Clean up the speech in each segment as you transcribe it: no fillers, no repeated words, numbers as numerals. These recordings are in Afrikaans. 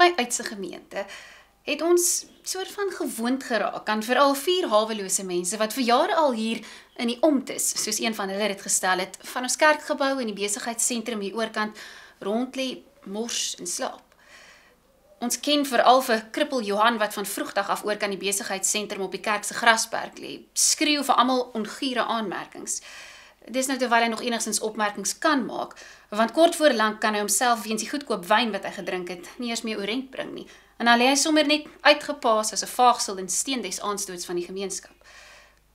by Uitse gemeente het ons soort van gewoond geraak aan veral 4 hawelose mense wat vir jare al hier in die omtes, soos een van hulle dit gestel het, van ons kerkgebou en die besigheidsentrum hier oorkant rondlê, mors en slaap. Ons ken veral vir krippel Johan wat van vroegdag af oor kan die besigheidsentrum op die kerk se grasperk lê, skreeu vir almal ongure aanmerkings. Dis nou terwyl hy nog enigstens opmerkings kan maak, want kort voor lank kan hy homself weens die goedkoop wyn wat hy gedrink het, nie eers meer oorent bring nie. En dan lê hy sommer net uitgepaas as 'n vaagsel in steendes aanstoots van die gemeenskap.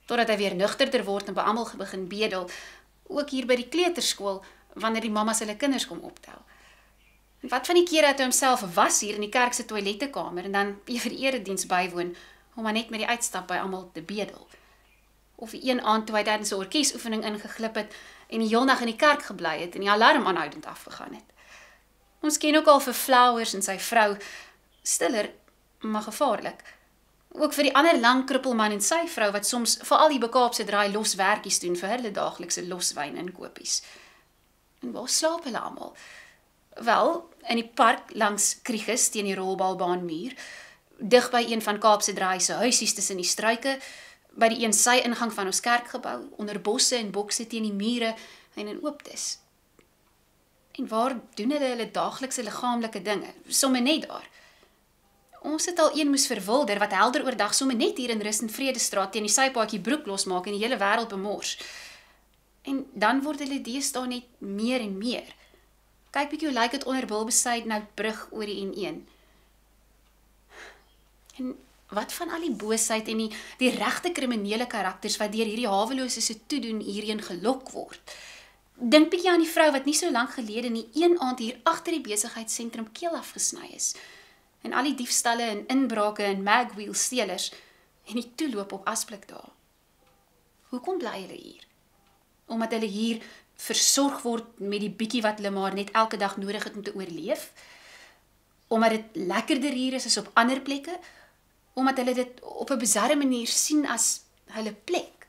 Totdat hy weer nugterder word en by almal begin bedel, ook hier by die kleuterskool, wanneer die mammas hulle kinders kom optel. En wat van die kere dat hy homself was hier in die kerk se toilettekamer en dan vir die erediens bywoon, om maar net met die uitstap by almal te bedel. Of die een aand toe hy tydens 'n orkesoefening ingeglip het en die heel nag in die kerk gebly het en die alarm aanhoudend afgegaan het. Ons ken ook al vir Flowers en sy vrou, stiller, maar gevaarlik. Ook vir die ander lang krippelman en sy vrou wat soms veral die Bekaapse draai los werkies doen vir hulle daaglikse loswyn inkopies. En waar slaap hulle almal? Wel, in die park langs Krieges teen die rolbalbaanmuur, dig by een van Kaapse draai se huisies tussen die struike, by die een sy ingang van ons kerkgebou, onder bosse en bokse teen die mure en in ooptes. En waar doen hulle daaglikse liggaamlike dinge? Somme net daar. Ons het al een moes verwilder wat helder oordag somme net hier in Rus en Vredestraat teen die sypaadjie broek losmaak en die hele wêreld bemors. En dan word hulle deesdae net meer en meer. Kyk bietjie hoe lyk dit onder Bilbesydnoutbrug oor die N1. En wat van al die boosheid en die regte kriminele karakters wat deur hierdie hawelose se toedoen hierheen gelok word? Dink bietjie aan die vrou wat nie so lank gelede nie een aand hier agter die besigheidsentrum keel afgesny is. En al die diefstalle en inbrake en magwheel stelers en die toeloop op Asblikdae. Hoekom bly hulle hier? Omdat hulle hier versorg word met die bietjie wat hulle maar net elke dag nodig het om te oorleef? Omdat dit lekkerder hier is as op ander plekke? Omdat hulle dit op 'n bizarre manier sien as hulle plek?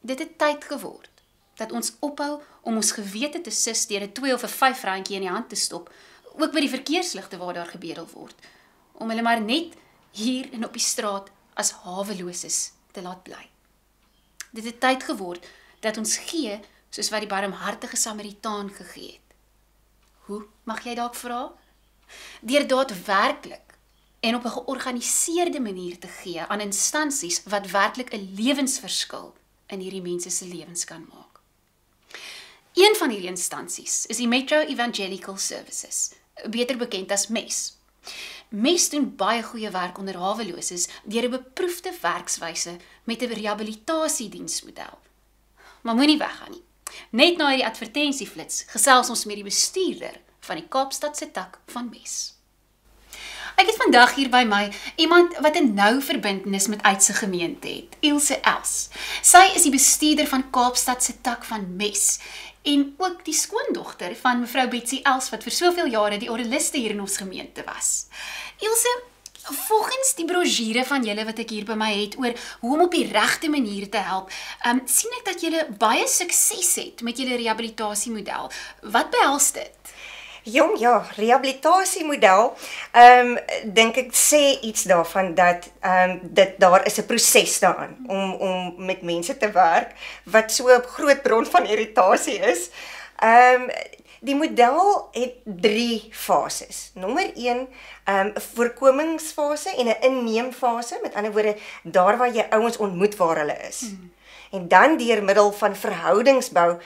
Dit het tyd geword dat ons ophou om ons gewete te sis deur 'n 2 of 'n 5 randjie in die hand te stop, ook by die verkeersligte waar daar gebedel word, om hulle maar net hier en op die straat as haweloses te laat bly. Dit het tyd geword dat ons gee soos wat die barmhartige Samaritaan gegee het. Hoe, mag jy dalk vra? Deur daadwerklik en op 'n georganiseerde manier te gee aan instansies wat werklik 'n lewensverskil in hierdie mense se lewens kan maak. Een van hierdie instansies is die Metro Evangelical Services, beter bekend as MES. MES doen baie goeie werk onder haweloses deur 'n beproefde werkswyse met 'n rehabilitasiediensmodel. Maar moenie weggaan nie. Net na hierdie advertensieflits gesels ons met die bestuurder van die Kaapstadse tak van MES. Ek het vandag hier by my iemand wat 'n nou verbintenis met Uitse gemeente het, Ilse Els. Sy is die bestuurder van Kaapstadse tak van MES en ook die skoondogter van mevrou Betsy Els wat vir soveel jare die orgeliste hier in ons gemeente was. Ilse, volgens die brosjure van julle wat ek hier by my het oor hoe om op die regte manier te help, sien ek dat julle baie sukses het met julle rehabilitasiemodel. Wat behels dit? Jong, ja, rehabilitasiemodel, dink ek sê iets daarvan dat daar is 'n proses daaraan om met mense te werk wat so 'n groot bron van irritasie is. Die model het 3 fases. Nommer 1, 'n voorkomingsfase en 'n inneemfase, met ander woorde, daar waar jy ouens ontmoet waar hulle is. En dan deur middel van verhoudingsbou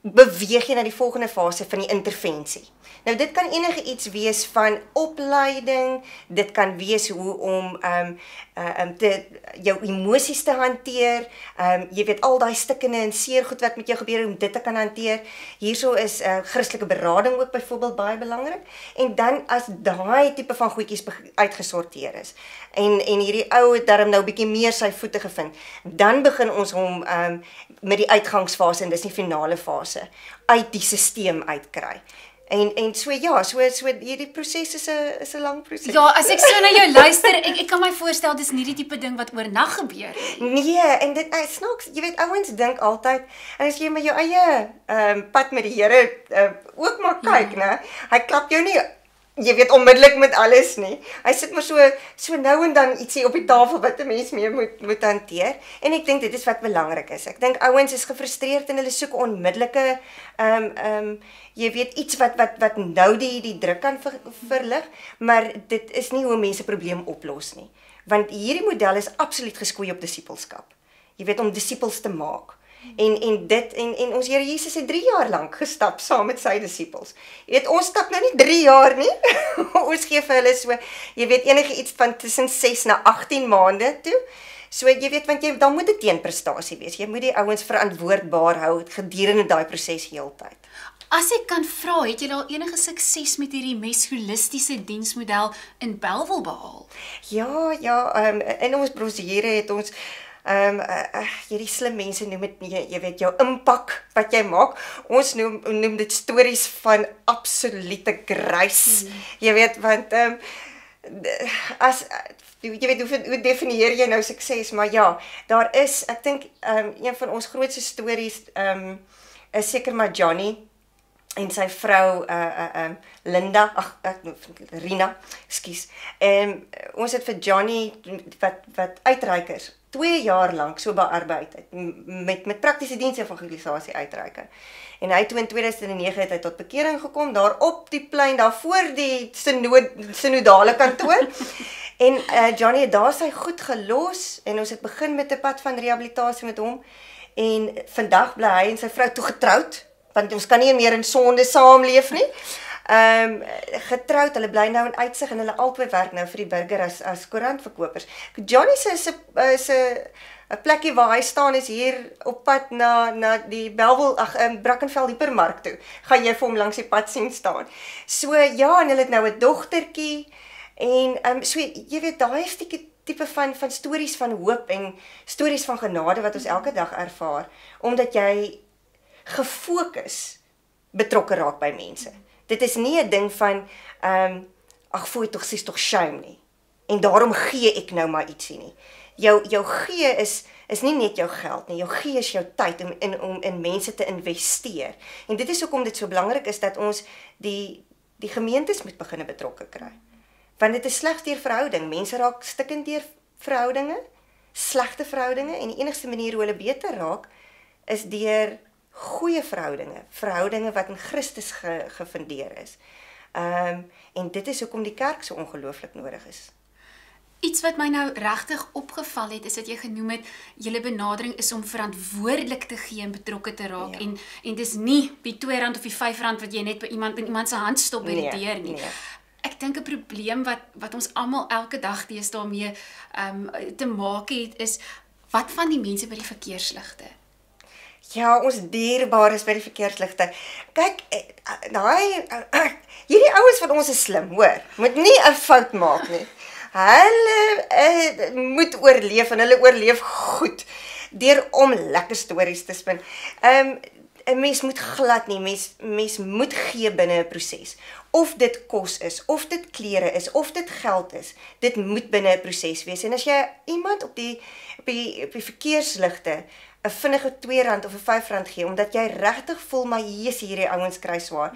beweeg jy na die volgende fase van die intervensie. Nou dit kan enige iets wees van opleiding, dit kan wees hoe om jou emosies te hanteer, jy weet al daai stikkende en seergoed wat met jou gebeur om dit te kan hanteer. Hierso is Christelike berading ook byvoorbeeld baie belangrik. En dan as daai tipe van goedjies uitgesorteer is en hierdie ou het darm nou 'n bietjie meer sy voete gevind, dan begin ons hom met die uitgangsfase en dis die finale fase uit die stelsel uitkry. En so ja, so hierdie proses is 'n lang proses. Ja, as ek so na jou luister, ek kan my voorstel dis nie die tipe ding wat oornag gebeur nie. Nee, en dit snaaks, jy weet ouens dink altyd en as jy met jou eie pad met die Here ook maar kyk, né? Hy klap jou nie jy weet onmiddellik met alles nie. Hy sit maar so nou en dan ietsie op die tafel wat 'n mens mee moet hanteer. En ek dink dit is wat belangrik is. Ek dink ouens is gefrustreerd en hulle soek onmiddellike jy weet iets wat nou die druk kan verlig, maar dit is nie hoe mense probleem oplos nie. Want hierdie model is absoluut geskoei op disippelskap. Jy weet om disippels te maak. En ons Here Jesus het 3 jaar lank gestap saam met sy disippels. Jy weet ons stap nou nie 3 jaar nie. Ons gee vir hulle so, jy weet enige iets van tussen 6 na 18 maande toe. So jy weet want dan moet 'n teenprestasie wees. Jy moet die ouens verantwoordbaar hou gedurende daai proses heeltyd. As ek kan vra, het jy al enige sukses met hierdie mes holistiese diensmodel in Bellville behaal? Ja, in ons brosjure het ons hierdie slim mense noem dit jy weet jou impak wat jy maak. Ons noem dit stories van absolute grace. Jy weet want as jy weet hoe definieer jy nou sukses, maar ja, daar is ek dink een van ons grootste stories is seker maar Johnny en sy vrou Linda, Rina, ekskuus. Ons het vir Johnny wat uitreikers 2 jaar lank so bearbeid het met praktiese diens evangelisasie uitreiking. En hy toe in 2009 het hy tot bekering gekom daar op die plein daar voor die synodale kantoor. En Johnny het daar sy goed gelos en ons het begin met 'n pad van rehabilitasie met hom. En vandag bly hy en sy vrou toe getroud, want ons kan nie meer in sonde saamleef nie. Getroud, hulle bly nou in Uitsig en hulle albei werk nou vir die burger as koerantverkopers. Johnny se 'n plekkie waar hy staan is hier op pad na die Bellville, Brackenfell hipermark toe. Gaan jy vir hom langs die pad sien staan. So ja, en hulle het nou 'n dogtertjie en so jy weet daai is die tipe van stories van hoop en stories van genade wat ons elke dag ervaar omdat jy gefokus betrokke raak by mense. Dit is nie 'n ding van ag fooi tog sies tog shame nie. En daarom gee ek nou maar ietsie nie. Jou gee is nie net jou geld nie. Jou gee is jou tyd om in mense te investeer. En dit is hoekom dit so belangrik is dat ons die gemeentes moet begin betrokke kry. Want dit is slegs deur verhouding. Mense raak stikkend deur verhoudinge, slegte verhoudinge en die enigste manier hoe hulle beter raak is deur goeie verhoudinge wat in Christus gefundeer is. En dit is hoekom die kerk so ongelooflik nodig is. Iets wat my nou regtig opgeval het, is dat jy genoem het, julle benadering is om verantwoordelik te gee en betrokke te raak. Ja. En dis nie die R2 of die R5 wat jy net by iemand se hand stop by die deur nie. Nee. Ek dink 'n probleem wat ons almal elke dag deesdae mee te maak het, is wat van die mense by die verkeersligte? Ja, ons dierbares by die verkeersligte. Kyk, hierdie ouens van ons is slim, hoor. Moet nie 'n fout maak nie. Hulle moet oorleef en hulle oorleef goed deur om lekker stories te spin. 'n Mens moet glad nie, mens moet gee binne 'n proses. Of dit kos is, of dit klere is, of dit geld is. Dit moet binne 'n proses wees. En as jy iemand op die verkeersligte 'n vinnige R2 of 'n R5 gee, omdat jy regtig voel maar hierdie ouens kry swaar.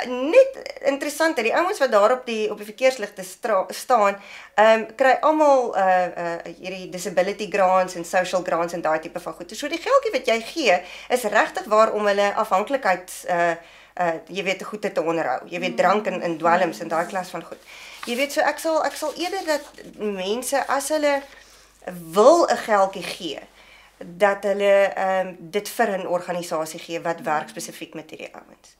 Net interessant, die ouens wat daar op die verkeersligte staan, kry almal hierdie disability grants en social grants en daai tipe van goed. So die geldjie wat jy gee, is regtig waar om hulle afhanklikheid jy weet goede te onderhou. Jy weet drank en dwelms en daai klas van goed. Jy weet so ek sal eerder dat mense as hulle wil 'n geldjie gee, dat hulle dit vir 'n organisasie gee wat werk spesifiek met hierdie ouens.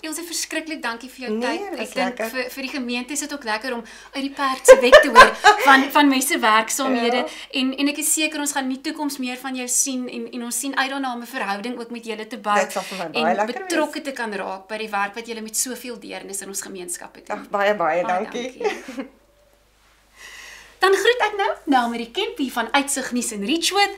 Ilse, verskriklik dankie vir jou tyd. Ek dink vir die gemeente is dit ook lekker om uit die perd se bek te hoor van mense werksaamhede en ek is seker ons gaan in die toekoms meer van jou sien en ons sien uit daarna om 'n verhouding ook met julle te bou en betrokke te kan raak by die werk wat julle met soveel deernis in ons gemeenskappe doen. Ag baie dankie. Dan groet ek nou Melmarie Kempie van Uitsig Nuus in Richwood.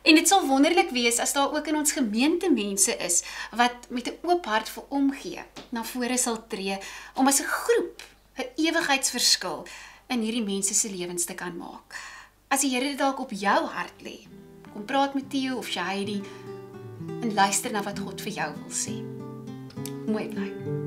En dit sal wonderlik wees as daar ook in ons gemeente mense is wat met 'n oop hart vir omgee, na vore sal tree om as 'n groep 'n ewigheidsverskil in hierdie mense se lewens te kan maak. As die Here dit dalk op jou hart lê, kom praat met Theo of Shahidi en luister na wat God vir jou wil sê. Mooi bly.